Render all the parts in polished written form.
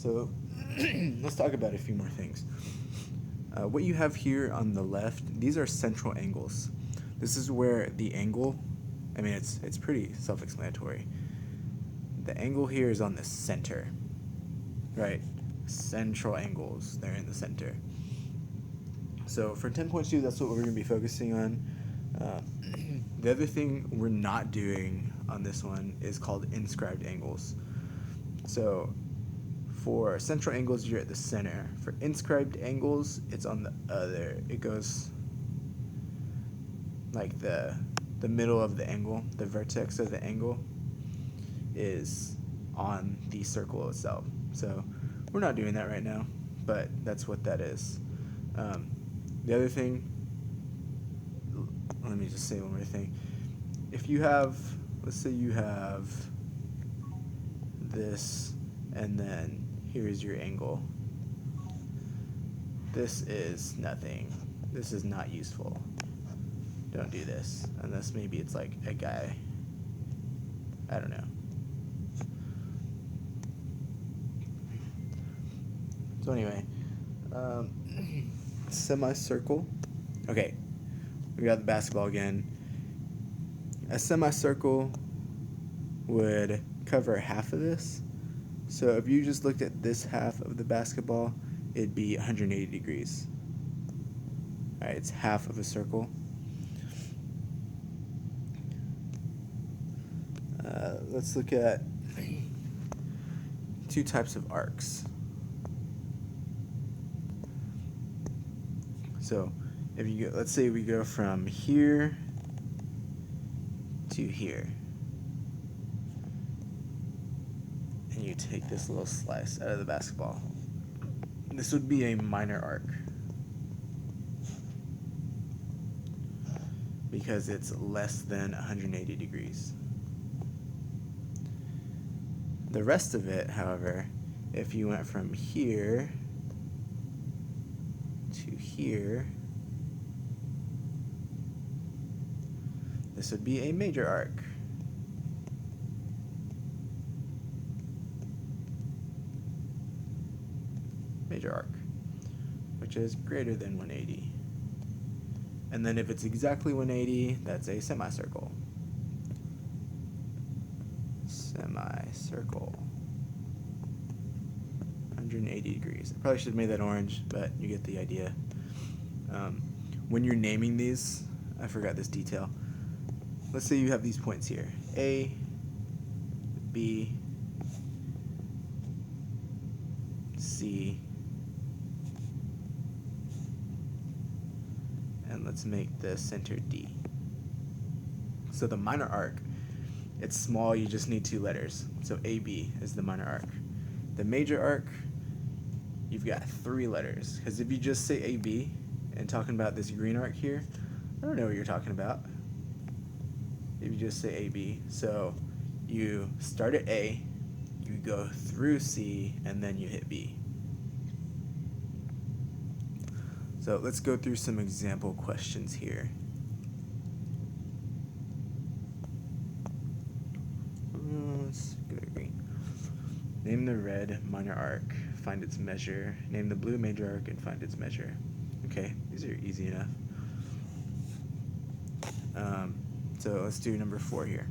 So let's talk about a few more things. What you have here on the left, these are central angles. This is where the angle, I mean, it's pretty self-explanatory. The angle here is on the center, right? Central angles, they're in the center. So for 10.2, that's what we're going to be focusing on. The other thing we're not doing on this one is called inscribed angles. So for central angles, you're at the center. For inscribed angles, it's on the other. It goes like the middle of the angle, the vertex of the angle is on the circle itself. So we're not doing that right now, but that's what that is. The other thing, let me just say one more thing. If you have, let's say you have this, and then here's your angle. This is nothing. This is not useful. Don't do this, unless maybe it's like a guy. I don't know. So anyway, semicircle. Okay, we got the basketball again. A semicircle would cover half of this. So if you just looked at this half of the basketball, it'd be 180 degrees. All right, it's half of a circle. Let's look at two types of arcs. So if you go, let's say we go from here to here, and you take this little slice out of the basketball. This would be a minor arc because it's less than 180 degrees. The rest of it, however, if you went from here to here, this would be a major arc. Major arc, which is greater than 180. And then if it's exactly 180, that's a semicircle. Semicircle. 180 degrees. I probably should have made that orange, but you get the idea. When you're naming these, I forgot this detail. Let's say you have these points here. A, B, C, and let's make the center D. So the minor arc, it's small, you just need two letters. So AB is the minor arc. The major arc, you've got three letters. Because if you just say AB and talking about this green arc here, I don't know what you're talking about. If you just say AB, so you start at A, you go through C, and then you hit B. So let's go through some example questions here. Let's go to green. Name the red minor arc, find its measure. Name the blue major arc and find its measure. Okay, these are easy enough. So let's do number 4 here.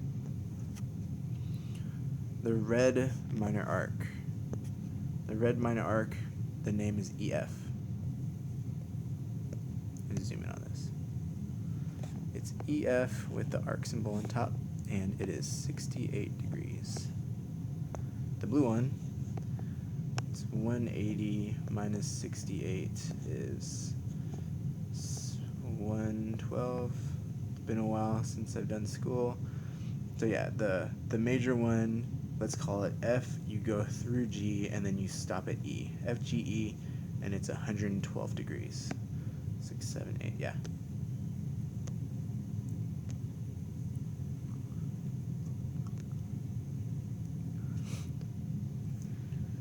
The red minor arc. The red minor arc, the name is EF. Let's zoom in on this. It's EF with the arc symbol on top, and it is 68 degrees. The blue one, it's 180 minus 68 is 112. It's been a while since I've done school. So yeah, the major one, let's call it F, you go through G, and then you stop at E. F, G, E, and it's 112 degrees. 6, 7, 8, yeah.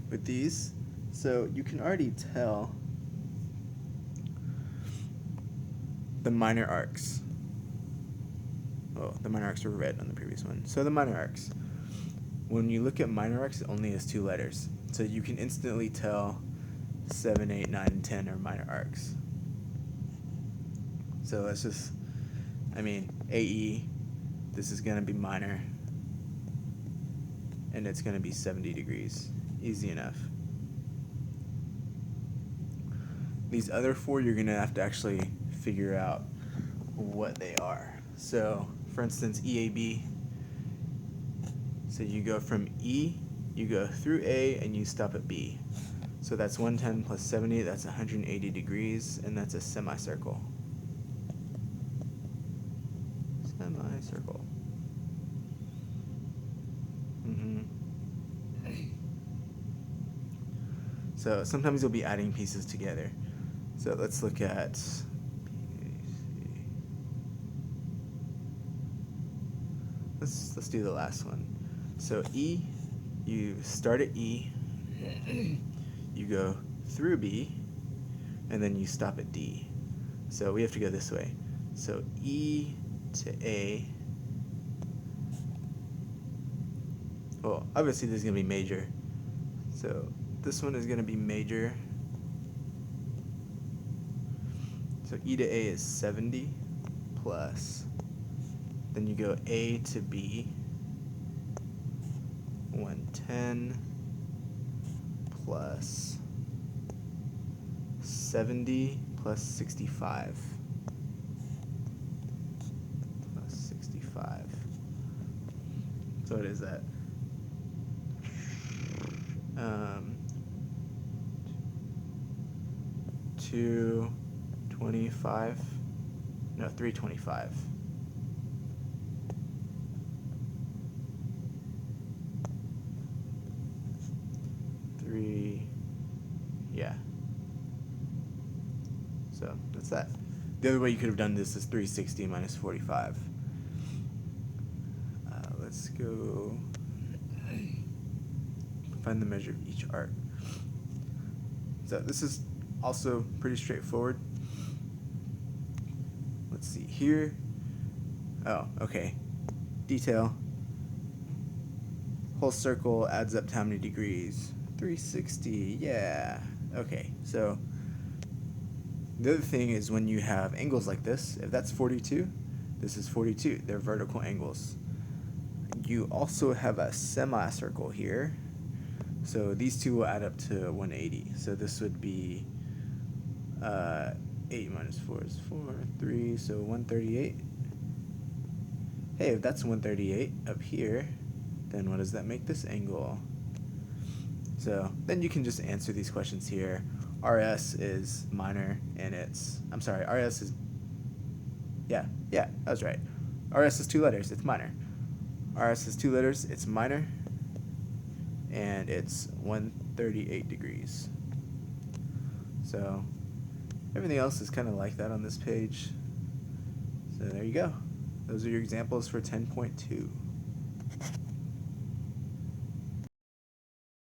With these, so you can already tell the minor arcs. Oh, the minor arcs were red on the previous one. So the minor arcs. When you look at minor arcs, it only has 2 letters. So you can instantly tell 7, 8, 9, and 10 are minor arcs. So let's just, AE, this is going to be minor, and it's going to be 70 degrees. Easy enough. These other 4, you're going to have to actually figure out what they are. So, for instance, EAB. So you go from E, you go through A, and you stop at B. So that's 110 plus 70, that's 180 degrees, and that's a semicircle. Semicircle. So sometimes you'll be adding pieces together. So let's look at let's do the last one. So E, you start at E, you go through B, and then you stop at D. So we have to go this way. So E to A. Well, obviously this is going to be major. So this one is going to be major. So E to A is 70 plus. Then you go A to B, 110 plus 70 plus 65. Plus 65. So what is that? 225? No, 325. Yeah. So that's that. The other way you could have done this is 360 minus 45. Let's go find the measure of each arc. So this is also pretty straightforward. Let's see here. Oh, okay. Detail. Whole circle adds up to how many degrees? 360, yeah. Okay, so the other thing is when you have angles like this, if that's 42, this is 42. They're vertical angles. You also have a semicircle here. So these two will add up to 180. So this would be 8 minus 4 is 4, 3, so 138. Hey, if that's 138 up here, then what does that make this angle? So then you can just answer these questions here. RS is minor, and RS is, yeah, I was right. RS is 2 letters, it's minor. RS is 2 letters, it's minor, and it's 138 degrees. So everything else is kind of like that on this page. So there you go. Those are your examples for 10.2.